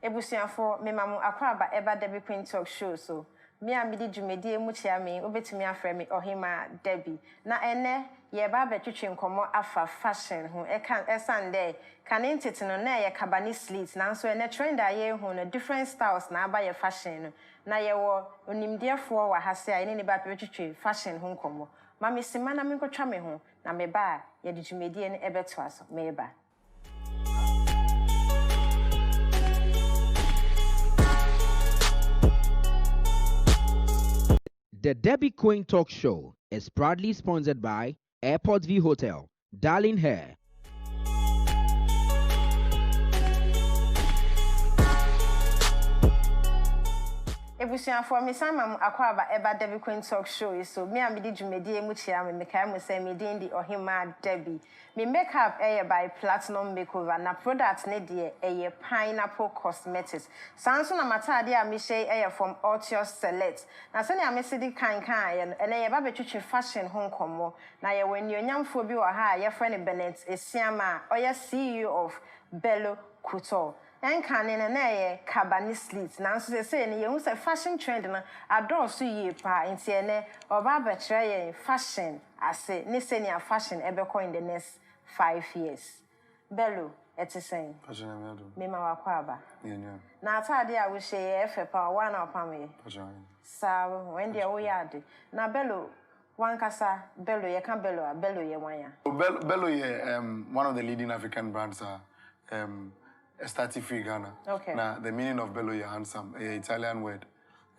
Ebusiafo me mamu akwaba eba DEBBYQUEEN talk show so me a medi dwumedi emuchia me obetumi afre me ohima Debbie na ene ye ba betwetwe nkomo afa fashion ho esande kanentete no na ye kabani slits na so ene trend aye hu no different styles na aba ye fashion no na ye wo onimdiefo wa hase a ene ne ba betwetwe fashion ho nkomo ma me sima na me nkotwa me ho na me ba ye di dwumedi ene ebeto aso me ba. The DEBBYQUEEN talk show is proudly sponsored by Airport View Hotel, Darling Hair. Ebusiafo me samam akwaba eba DEBBYQUEEN talk show so me a medi dwumedi emuchia me kai mo say me din di ohima Debbie me makeup by Platinum Makeover na product ne de Pineapple Cosmetics sanso na matade a me shey from Altios Select na se na me se di kan ene ba betwetwe fashion ho nkomo na ye wanionyamfo bi wo ha ye friend Bennett Esiama oya CEO of Bello Couture en kanene na ye kabani slits na nso se ne ye hu se fashion trend na adorso ye pa nti ene oba betre ye fashion ase ne se ne fashion ebeko in the next 5 years. Bello, it's saying. Mima wakwaba. Na atade a wo shey efepa wa na opame. Sa when dey wo yade. Na Bello wankasa Bello ye kan Bello ye wanya. Bello ye one of the leading African brands started free Ghana. Okay. Now the meaning of Bello ye handsome, a Italian word.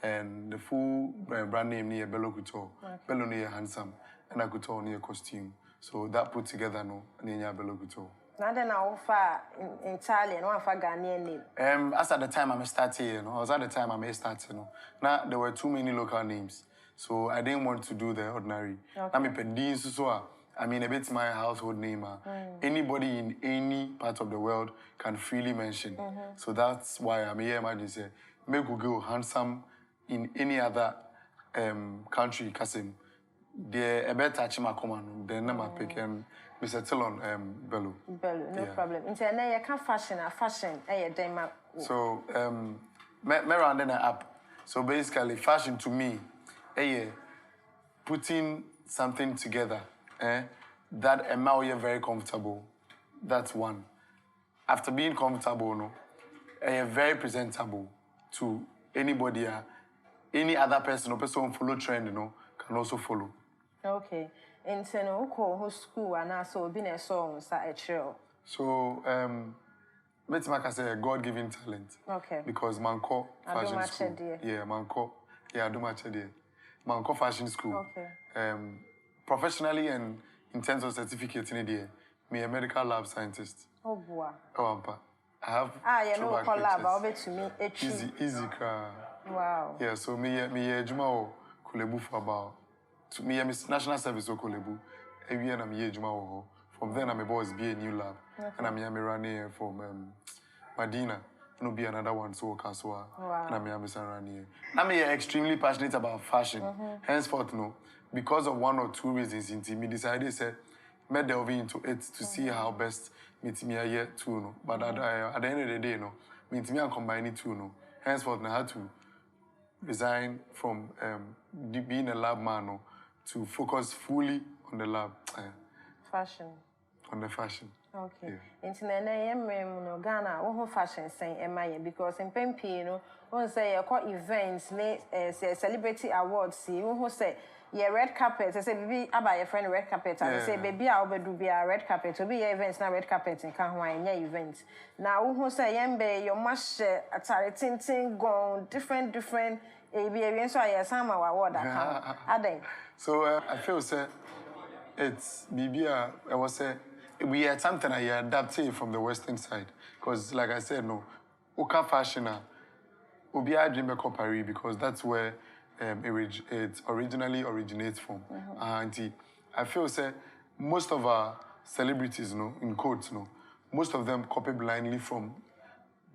And the full brand name near Bello Couture. Okay. Bello near handsome and a couture near costume. So that put together no near Bello Couture. Now then I offer in Italian, one for Ghanaian name. As at the time I'm starting, you know, as at the time I'm starting, you know. Now there were too many local names. So I didn't want to do the ordinary. Okay. I mean a bit my household name. Anybody in any part of the world can freely mention. So that's why I'm here, imagine say, make Google handsome in any other country, Kasim. The better touch my command, then I'm picking. We settle on Bello. Bello, no problem. Into now you can fashion, dema. So me run an app. So basically, fashion to me, putting something together, that amount you're very comfortable. That's one. After being comfortable, no, very presentable to anybody, any other person or person follow trend, you know, can also follow. Okay. In Senoko school and also been a song So let's say a God-given talent. Okay. Because Manko Fashion School. Yeah, Manko. Yeah, I do much there. Manko Fashion School. Okay. Professionally and in terms of certificate in the me a medical lab scientist. Oh boy. Oh, I have. You know, call lab. I'll bet to me. Easy. Wow. Yeah, so me Juma Kulebu for about. To me, I'm national service Okolebu. Every year I'm here Juma. From then I'm about to be a new lab, and I'm here running from Medina. No be another one so Kaswa. Wow. And I'm here running. I'm here extremely passionate about fashion. Henceforth, no, because of one or two reasons, me decided say, me delve into it to see how best meet me here too, no. But at the end of the day, no, meet me and combine it too, no. Henceforth, I had to resign from being a lab man, no, to focus fully on the lab. Fashion. On the fashion. Okay. Into the Ghana, what fashion saying because in Pempi, you know, one say you call events, celebrity awards, see, who say yeah red carpet. I say baby, I buy a friend red carpet. I say baby, I'll be a red carpet. To be events now red carpet in Kahwa events. Now who say yembe your mash atari tinting gone different. So I some award account. So I feel say it's BBA. I was say we had something I adapted from the Western side because, like I said, no, Oka fashion, Obia dream Paris because that's where it originally originates from. And I feel say most of our celebrities, no, in quotes, no, most of them copy blindly from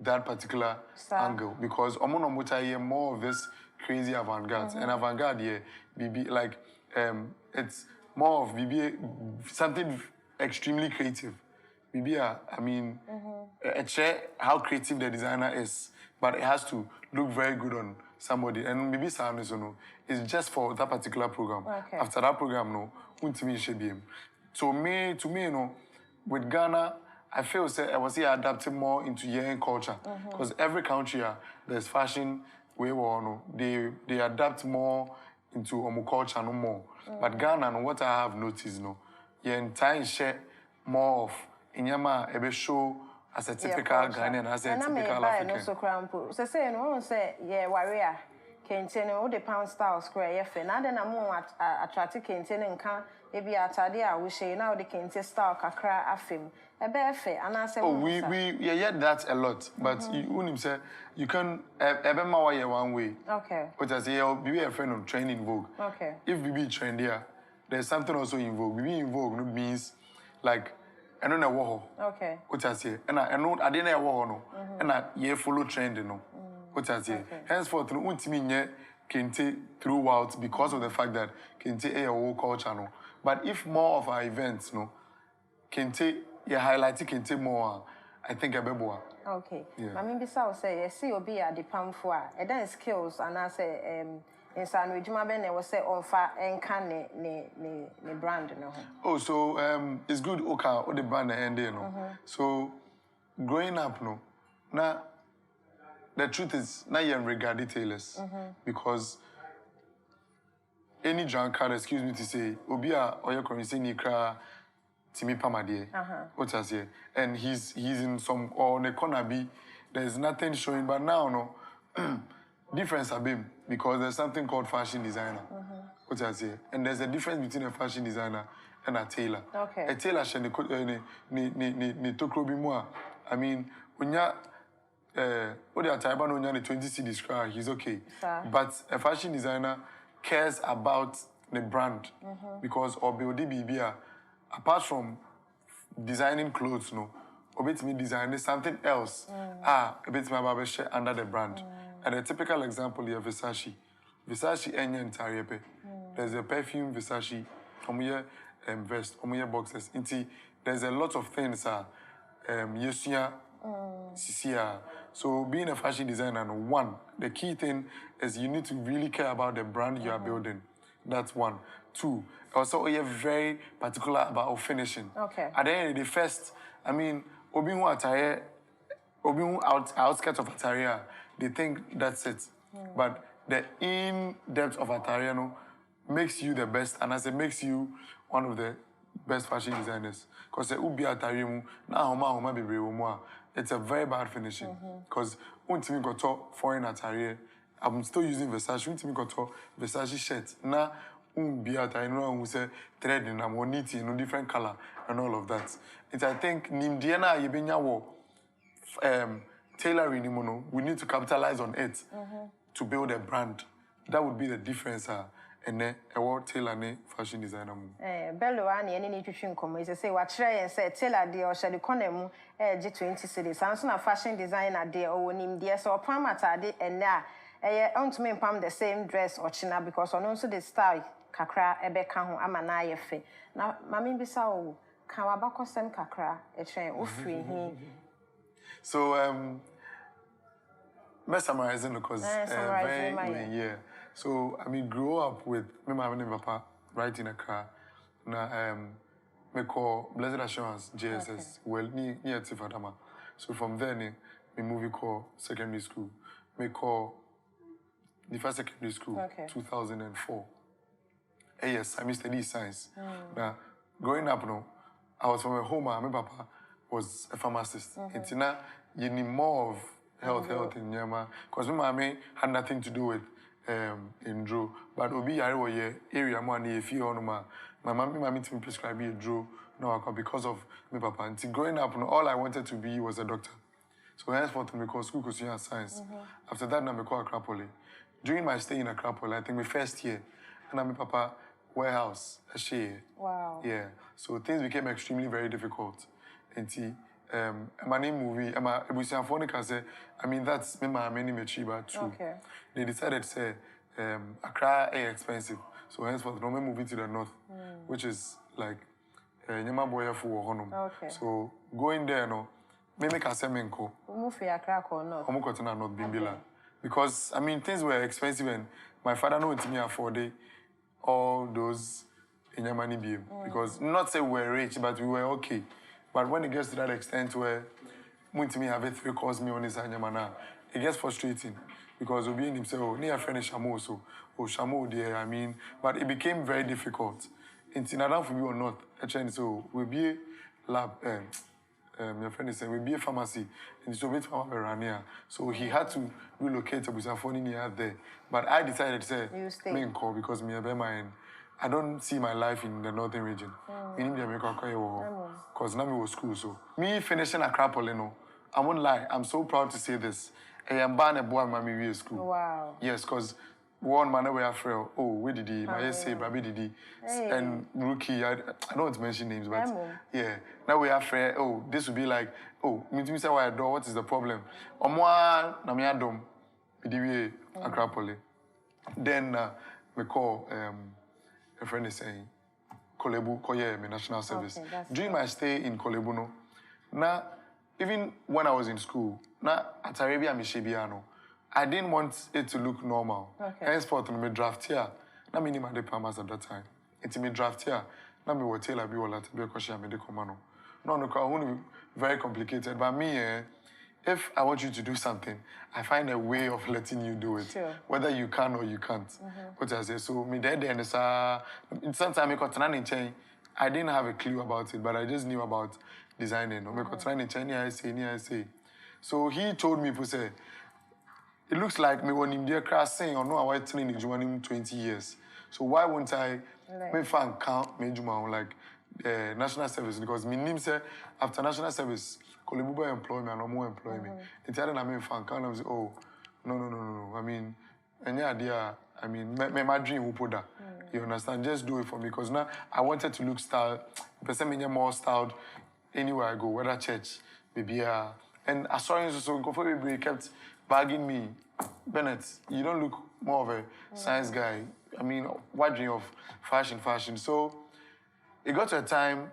that particular angle because Omonomota more of this crazy avant-garde and avant-garde BB like it's more of BB something extremely creative. BB I mean how creative the designer is but it has to look very good on somebody. And maybe it's just for that particular program. Okay. After that program, no, so to me, you know, with Ghana, I feel I was here adapting more into young culture because every country there's fashion way no, they adapt more into culture no more. But Ghana, no, what I have noticed, no, your entire share more of inyama ebe show as a typical Ghanaian, as a typical African. So crampo. So say no say yeah warrior. Kente no the pound style square yeah fe. Na den amo attract kente ne nka e bi atade a wo hye na wo de kente style kakra afem. Ebe efe ana say we yeah that a lot, but you say you can ebe ma wa one way. Okay. But as you be a friend of trend in Vogue. Okay. If we be trend here, there's something also in Vogue. We in Vogue no means like I don't know what. Okay. What I say, and I know I didn't know what no, and I follow trend no. What I say. Henceforth, no untimi kente throughout because of the fact that kente a whole culture no. But if more of our events no, kente highlight kente more, I think a beboa. Okay. Yeah. I mean, besides say you see obi at the palm for and then skills and I say in San Wijuma Ben was say on fa enka ne brand no. Oh, so it's good or the brand end there no. So growing up no, now the truth is now you're regarded tailors because any drunkard, excuse me to say, obia or your currency nikra Timi Pamadie. What I say, and he's in some or the corner B. There's nothing showing, but now no difference a bit because there's something called fashion designer. What I say, and there's a difference between a fashion designer and a tailor. Okay. A tailor should ne tokrobi more. I mean, when you what the type on the 20 cedis cry, he's okay. But a fashion designer cares about the brand because or BODBBA. Apart from designing clothes, no, a bit me designing something else. A bit my barber share under the brand. And a typical example here, Versace. Versace any entire there's a perfume Versace, vest, boxes. There's a lot of things. Yesuya, Sisia. So being a fashion designer, one, the key thing is you need to really care about the brand you are building. That's one. Two, also you're very particular about finishing. Okay. At the end of the first, I mean, outskirts of attire, they think that's it. But the in-depth of attire no, makes you the best, and as it makes you one of the best fashion designers. Because the ubi attire mu, na homa bebre mo, it's a very bad finishing. Because untimi got foreign attire, I'm still using Versace. Untimi got Versace shirt. Na be at I know who say thread in a neat in different color and all of that. It's I think Nimdiana Yebenya tailoring mono, we need to capitalize on it to build a brand. That would be the difference and then a word tailor fashion designer. Bello ani any nutrition come is say what try and say tailor de or shall economy G20 cities. And so fashion designer de or nim dear so pamata de and now on to me pam the same dress or china because on also the style kakra ebeka ho ama na yefe na mami bisa o kan wabakọ sem kakra e twen ofri hi so me summarizing because yeah so I mean grow up with me mama and papa right in a car na me call Blessed Assurance JSS well near Tifadama so from there me movie call secondary school me call the first secondary school 2004. Yes, I studied science. Now, growing up, no, I was from a home. My papa was a pharmacist. It's now you need more of health in Yama because my mommy had nothing to do with in but obi area more near few on my mommy to me prescribe me a Drew no because of my papa. Until growing up, no, all I wanted to be was a doctor. So henceforth, I called school because you science. After that, I called Acropolis. During my stay in Acropolis, I think my first year, and I'm my papa warehouse, a share. Wow. Yeah. So things became extremely very difficult. And my name movie, I mean that's my many Mechiba too. Okay. They decided to say Accra is expensive. So henceforth, no moving to the north, which is like Nyama Boya for Honum. Okay. So going there, no, me make a semenko. Move for your crack or not? I'm going to not Bimbila. Because, I mean, things were expensive and my father knew to me afford it, all those in your money beam. Because, not say we were rich, but we were okay. But when it gets to that extent where to me have it 3 calls me on his anyamana, it gets frustrating. Because we'll be in himself, near friend Shamo, so, oh, Shamo, dear, I mean, but it became very difficult. In Tinadam for me or not, actually, so we'll be a lab. Your friend is saying, we'll be a pharmacy in Soviet Farmer. So he had to relocate to Busafoni near there. But I decided to say, main call because me I don't see my life in the northern region. Meaning the American because now we was school. So me finishing a Crapolino, I won't lie, I'm so proud to say this. I am born a boy mommy school. Wow. Yes, because one man we are frail. Oh, where did he? My say, Baby did he? And rookie, I don't want to mention names, but yeah. Now we are frail. Oh, this would be like, oh, me say why I do. What is the problem? Omwa na me adom. Bidiwe Akrapole. Then we call a friend is saying, Kolebu Koye me national service. During my stay in Kolebu, no, now even when I was in school, now at Arabia Mishibiano. I didn't want it to look normal. Henceforth, me draft here. Na me ni my diplomas at that time. It's me draft here. Na me hotel I be all that because I made the command. No, very complicated. But me, if I want you to do something, I find a way of letting you do it, whether you can or you can't. What I say, so me there and sometimes I got I didn't have a clue about it, but I just knew about designing. Me got I say. So he told me, say. It looks like me when him dear class saying or no I was training in 20 years. So why won't I make fun count me Juma like national service? Because me name say after national service, Kolibuba employ me and no more employ me. It's either I make fun count and say, oh no. I mean any idea I mean my dream who put that. You understand? Just do it for me because now I wanted to look styled, person me more styled anywhere I go, whether church, maybe and I saw him so he kept bagging me, Bennett, you don't look more of a science guy. I mean, what dream of fashion. So it got to a time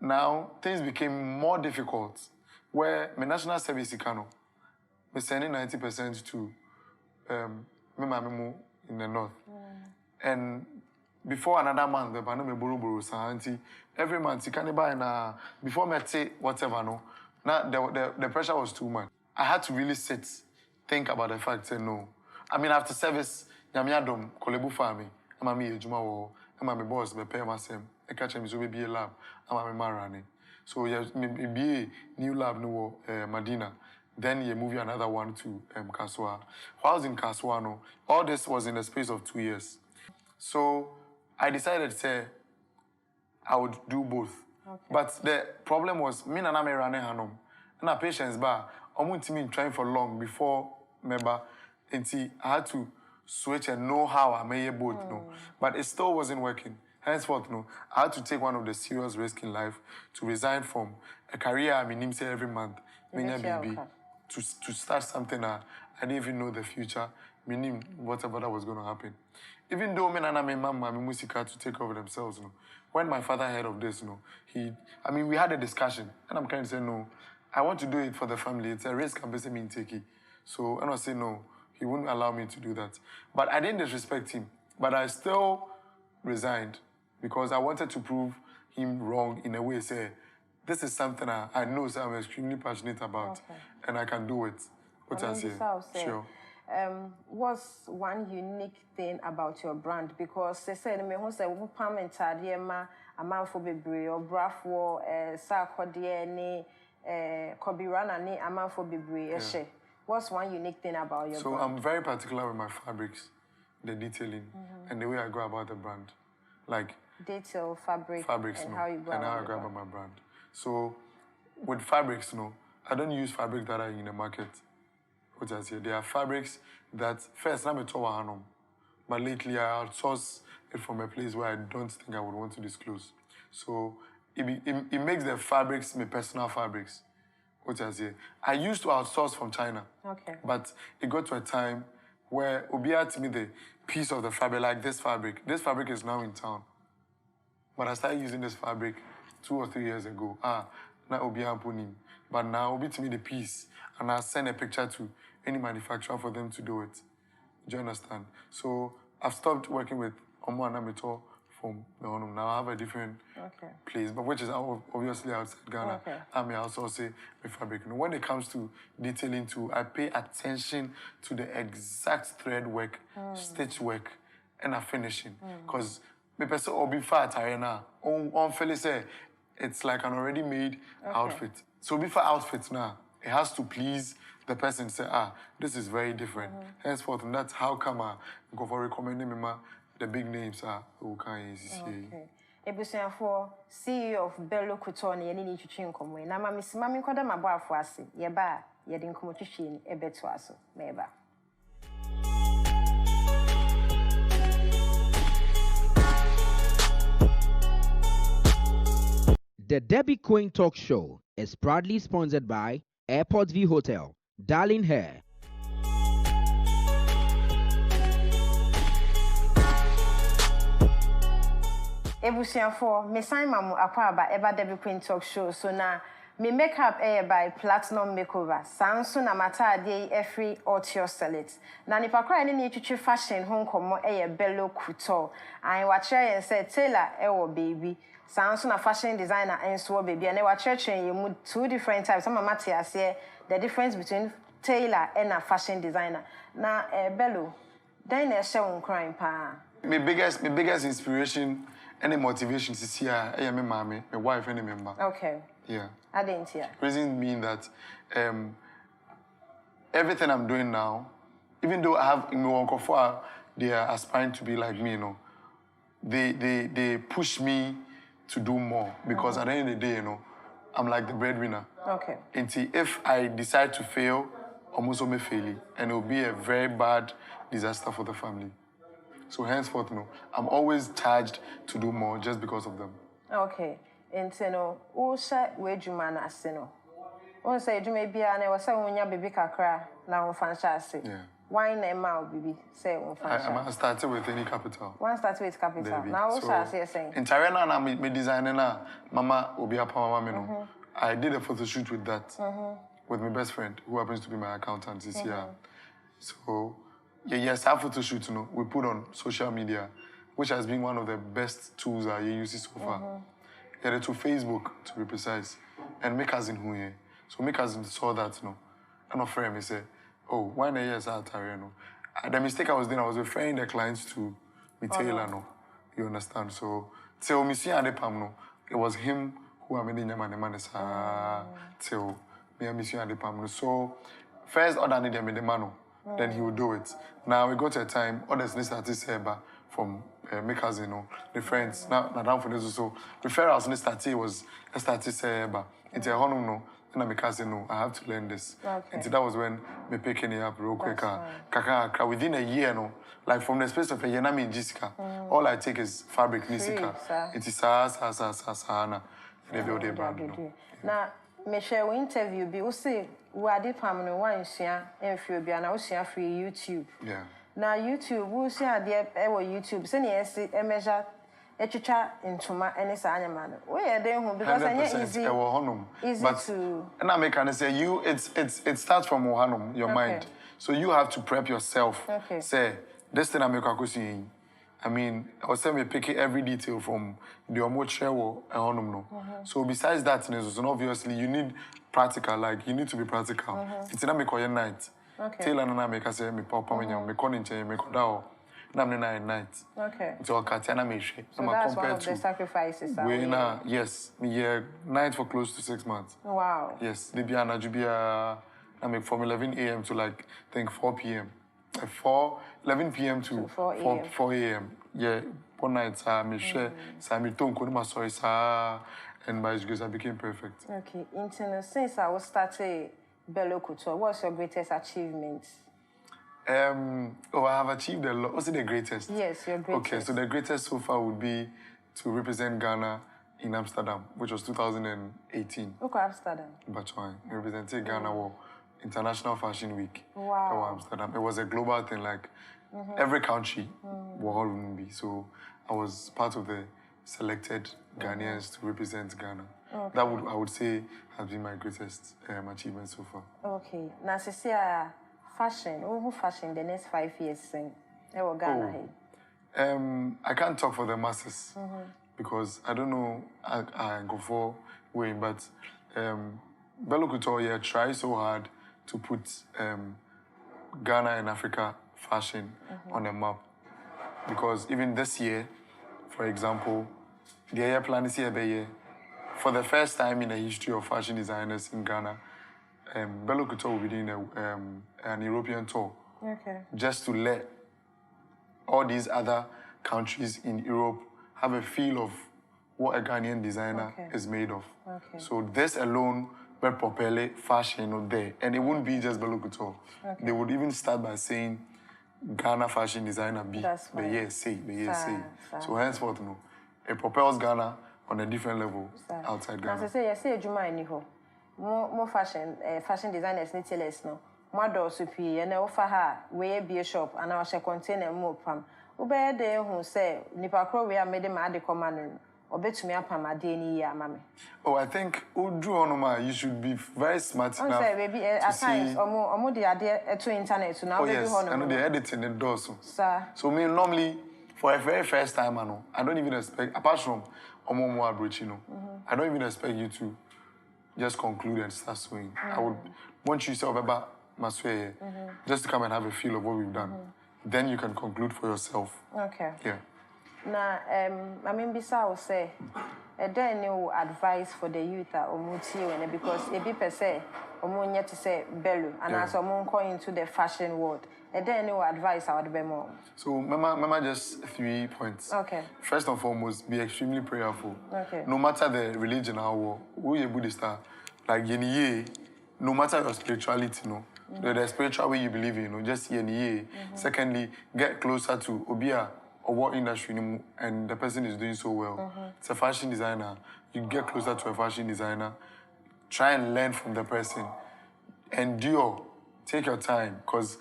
now things became more difficult where my national service Ikano, me sending 90% to me mamimu in the north. And before another month, the banana me buru santi every month you can't buy na before me say whatever no. Now the pressure was too much. I had to really think about the fact that no. I mean, after service, Yamiadom, Kolebu Farmi, I'm a me, Juma, I'm a boss, me pay myself. I catch him, so be a lab, I'm a marani. So, yeah, maybe new lab, no, Medina. Then you move another one to Kaswa. While I was in Kaswa, no, all this was in the space of 2 years. So, I decided to say I would do both. But the problem was, me and I running Hanom. And our patients, but I'm trying for long before member, and see, I had to switch and know how I made both, no. But it still wasn't working. Henceforth, no, I had to take one of the serious risks in life to resign from a career I mean, say every month, baby, to start something I didn't even know the future, meaning whatever that was going to happen. Even though me and my mom, my musica to take over themselves, no. When my father heard of this, no, we had a discussion, and I'm kind of saying no. I want to do it for the family. It's a risk I'm basically taking. So, and I say no, he wouldn't allow me to do that. But I didn't disrespect him. But I still resigned because I wanted to prove him wrong in a way. Say, this is something I know so I'm extremely passionate about, and I can do it. What I say? Sure. What's one unique thing about your brand? Because they said me who say we payment ma a man for bebre or brafwo sakodiye ni Kobirana ni a man for bebre. What's one unique thing about your brand? So I'm very particular with my fabrics, the detailing, and the way I go about the brand. Like detail, fabrics, and how you go about my brand. So with fabrics, no, I don't use fabric that are in the market. What I say, there are fabrics that first I'm a tower, but lately I outsource it from a place where I don't think I would want to disclose. So it makes the fabrics my personal fabrics. What I say, I used to outsource from China. But it got to a time where Obia to me the piece of the fabric, like this fabric. This fabric is now in town. But I started using this fabric 2 or 3 years ago. Now Obia Punim. But now, beat me the piece, and I'll send a picture to any manufacturer for them to do it. Do you understand? So I've stopped working with Omo and Amito from the Honum. Now I have a different place, but which is obviously outside Ghana. Okay. I may also say my fabric. When it comes to detailing too, I pay attention to the exact thread work, stitch work, and a finishing. Because me person or be fat now. On Phyllis say it's like an already made outfit. So before outfits now, it has to please the person. Say, this is very different. Henceforth, and that's how come I go for recommending me the big names who can use. Okay. Ebusia for CEO of Bello Couture ne yeni twitwi nkomwe. Na ma misima mi nkoda mabo afo ase. Ye ba ye de nkomo twitwi ni ebeto aso. Meba. The Debbie Queen Talk Show is proudly sponsored by Airport View Hotel, Darling Hair. Ebusia for me sign mamu akwaba eba Debbie Queen Talk Show. So na me makeup by Platinum Makeover. Sanso na matade every audio select. Na nipa kwa ni twitwi fashion ho nkomo Bello Couture. An wa kire say Taylor baby. Sanso na fashion designer enso baby. And wa kire you two different types. Some mate ase the difference between tailor and a fashion designer. Na Bello, then na share on crime pa. My biggest inspiration and motivation to see my mommy, my wife, and a member. Okay. Yeah. I didn't hear. Reason being that everything I'm doing now, even though I have in my uncle for they are aspiring to be like me, you know, they push me to do more because at the end of the day, you know, I'm like the breadwinner. Okay. And see, if I decide to fail, almost me failing, and it will be a very bad disaster for the family. So henceforth, no, I'm always charged to do more just because of them. Okay. And no, usha wejuma na ase no. On say edwuma bia na we say wonya baby kakra na won fansha ase. Yeah. Why na ma bibi say won fansha. I started with any capital. One start with capital. Now usha ase saying. In Tarena na me designing na mama obi apa mama me no. I did a photo shoot with that. With my best friend who happens to be my accountant this year. So yes, our photo shoot, you know, we put on social media, which has been one of the best tools I use so far. Yeah, to Facebook, to be precise, and my cousin who here. So my cousin saw that, you know, and a friend me say, oh, why not yes, you know. The mistake I was doing, I was referring the clients to me tailor, no. You understand? So, till me see Adepam, no, it was him who I made the man till me and Monsieur Adepam, no. So, first order need the man, then he would do it. Now we got a time, others started say from my cousin, you know, the friends. Now down for this so refer us started was started say into a honor no, and my cousin no, I have to learn this. Okay. And that was when me picking it up real quick. Kaka within a year no, like from the space of a year, I mean Jessica. All I take is fabric Nisika. It is Sahana. And they build a brand. Now me share we interview be we say we ade pam no wan hia enfio bia na we hia free YouTube. Yeah. Now YouTube we see ade YouTube say na ese measure etwitwa ntoma ene sa anyama no. We e dey hu because anya easy. Easy but to and I make can say you it starts from Hanum, your mind. So you have to prep yourself. Okay. Say this thing I make akosi. I mean, I was saying we pick every detail from the Omochewo and Honum no. So besides that, obviously you need practical, like you need to be practical. It's not make your night. Okay. Tailor and I make I say me papa me me calling change me kodao. Na me na night. Okay. So Katiana me she. So that's one of the sacrifices. We na yes, me year night for close to 6 months. Wow. Yes, Libya na Jubia I make from 11 a.m. to like I think 4 p.m. 11 p.m. to 4 a.m. Yeah, one night, me share, me don't go to my sorry, and by His I became perfect. Okay, since I was starting Bello Couture, what's your greatest achievement? I have achieved a lot. What's the greatest? Yes, your greatest. Okay, so the greatest so far would be to represent Ghana in Amsterdam, which was 2018. Okay, Amsterdam. But I represented Ghana for International Fashion Week. Wow. Amsterdam. It was a global thing, like every country were all be. So I was part of the selected Ghanaians to represent Ghana. Okay. That I would say has been my greatest achievement so far. Okay. Now, see, fashion, who fashion the next 5 years, I can't talk for the masses because I don't know I go for way, but Bello Couture try so hard to put Ghana and Africa fashion on the map. Because even this year, for example, the year plan is here, for the first time in the history of fashion designers in Ghana, Bello Couture will be doing an European tour. Okay. Just to let all these other countries in Europe have a feel of what a Ghanaian designer is made of. Okay. So this alone will propel fashion there. And it wouldn't be just Bello Couture. Okay. They would even start by saying Ghana fashion designer B. So henceforth, it propels Ghana on a different level outside Ghana. As I say, more fashion designers need to listen. More doors to pay, and offer her way be a shop, and I shall contain a more pam. Obey the who say, Nipacro, we are made him at the command, or bet to me up my DNA, mammy. Oh, I think, you should be very smart enough. Maybe at times, or more the idea to internet, so now yes, I know the editing and does so. So, me normally, for a very first time, I don't even expect, apart from Omomo Abrochino, I don't even expect you to just conclude and start sewing. I would want you to say about Masway, just to come and have a feel of what we've done. Then you can conclude for yourself. Okay. Yeah. Now, I mean, besides, I say, there no advice for the youth or Muti, because a bit per se, or yet to say Bello, and as a monk into the fashion world. There no advice I would be more. So, Mama, just 3 points. Okay. First and foremost, be extremely prayerful. Okay. No matter the religion or who you're Buddhist, like no matter your spirituality, the spiritual way you believe in, just Secondly, get closer to Obia or what industry, and the person is doing so well. It's a fashion designer. You get closer to a fashion designer. Try and learn from the person. Endure. Take your time, because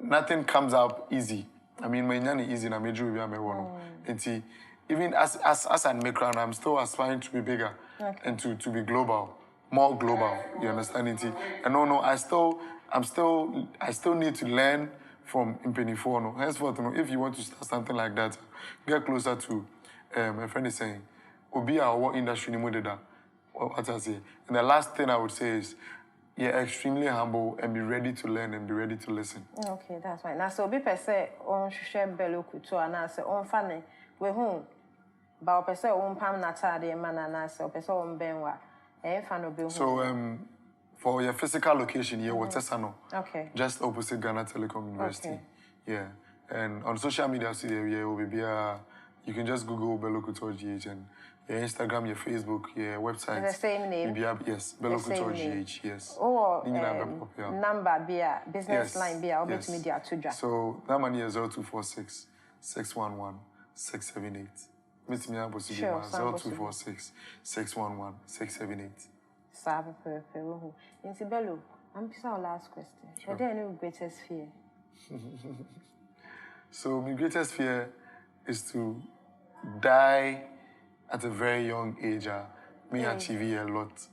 nothing comes up easy. I mean, my easy na major even as an maker, I'm still aspiring to be bigger and to be global, more global. You understand it? And I still need to learn from Impenifono. Henceforth, if you want to start something like that, get closer to my friend is saying, Obia what industry what I say. And the last thing I would say is, you're extremely humble and be ready to learn and be ready to listen. Okay, that's right. Now, so be per se on share Bello Couture and I say on funny we home, but per se on Pam Natade man and I say per se on Benwa. So for your physical location here, what's Tesano? Okay. Just opposite Ghana Telecom University. Okay. Yeah. And on social media, you can just Google Bello Couture GH and your Instagram, your Facebook, your website. The same name? Yes, Bello Couture GH, yes. Oh, number, business line, yes. Media to so that money is 0246 611 678. Meet me up with 0246 611 678. Sabe, perfect. Bello, I'm our last question. Sure. Are there any greatest fear? So my greatest fear is to die at a very young age. Me achieve a lot.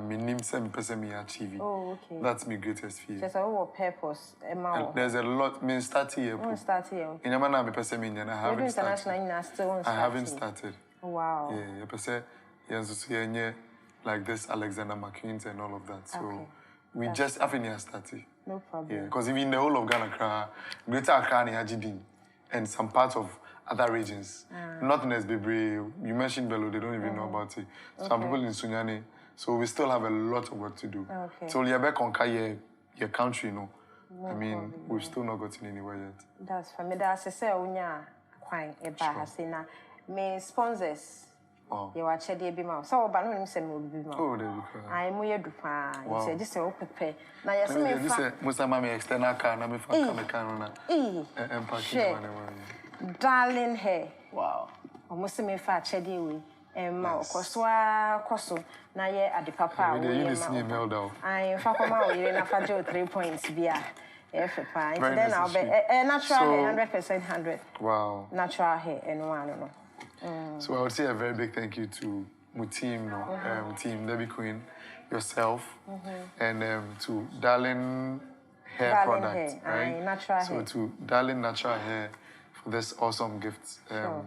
Me name 7% me achieve. Oh, okay. That's my greatest fear. There's a purpose. There's a lot. Me start here. Start here. In a manner, I haven't started. I haven't started. Wow. Yeah, like this Alexander McQueen and all of that. So we just haven't started. No problem. Yeah, because even the whole of Ghana, Greater Accra, and some parts of other regions. Nothing else, baby. You mentioned Bello, they don't even know about it. Some people in Sunyani. So we still have a lot of work to do. Okay. So you're back on your country, I mean, we've still not gotten anywhere yet. That's for me. That's a say, me sponsors. Wow. You watch a DB mouth. So, but no, say, oh, there you go. I'm weird. You say, just so prepare. Now, you say, most of my external car, and I'm darling hair. Wow. Almost me fat cheddy we. Koswa koso na ye ade papa we you see email down. I fa koma we na fa jo 3 points bia e fe pa. Then I'll be natural hair 100% 100. Wow. Natural hair and one no. So I would say a very big thank you to my team, no, team Debbie Queen, yourself, and to Darling Hair Darling Products, Hair, right? natural so hair. to Darling Natural Hair for this awesome gift. Sure.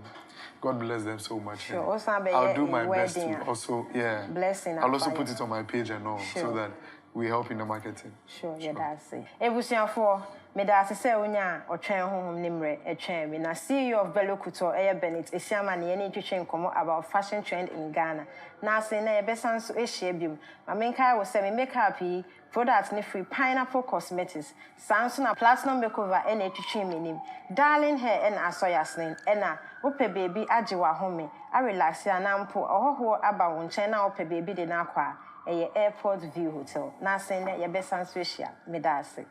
God bless them so much. Sure. And Also, I'll do my best wedding, to also, blessing. I'll also put it on my page and all, Sure. so that we help in the marketing. Sure, yeah, that's it. Ebusiafo, me da se say onya otwen honhom nimre etwen me na CEO of Bello Couture Bennett esiama na ye ne twetwen komo about fashion trend in Ghana. Na se na ye besan so ehie biom. Ma me kai wo se me makeup yi product ne free Pineapple Cosmetics. Sanso na platinum makeover e na twetwen me nim. Darling Hair and Asoyaslin e na wo pe baby age wa home. A relax ya na mpo ohoho aba wo nchen na wo pe baby de na akwa. Airport View Hotel. Na send ya besan so ehia me da se.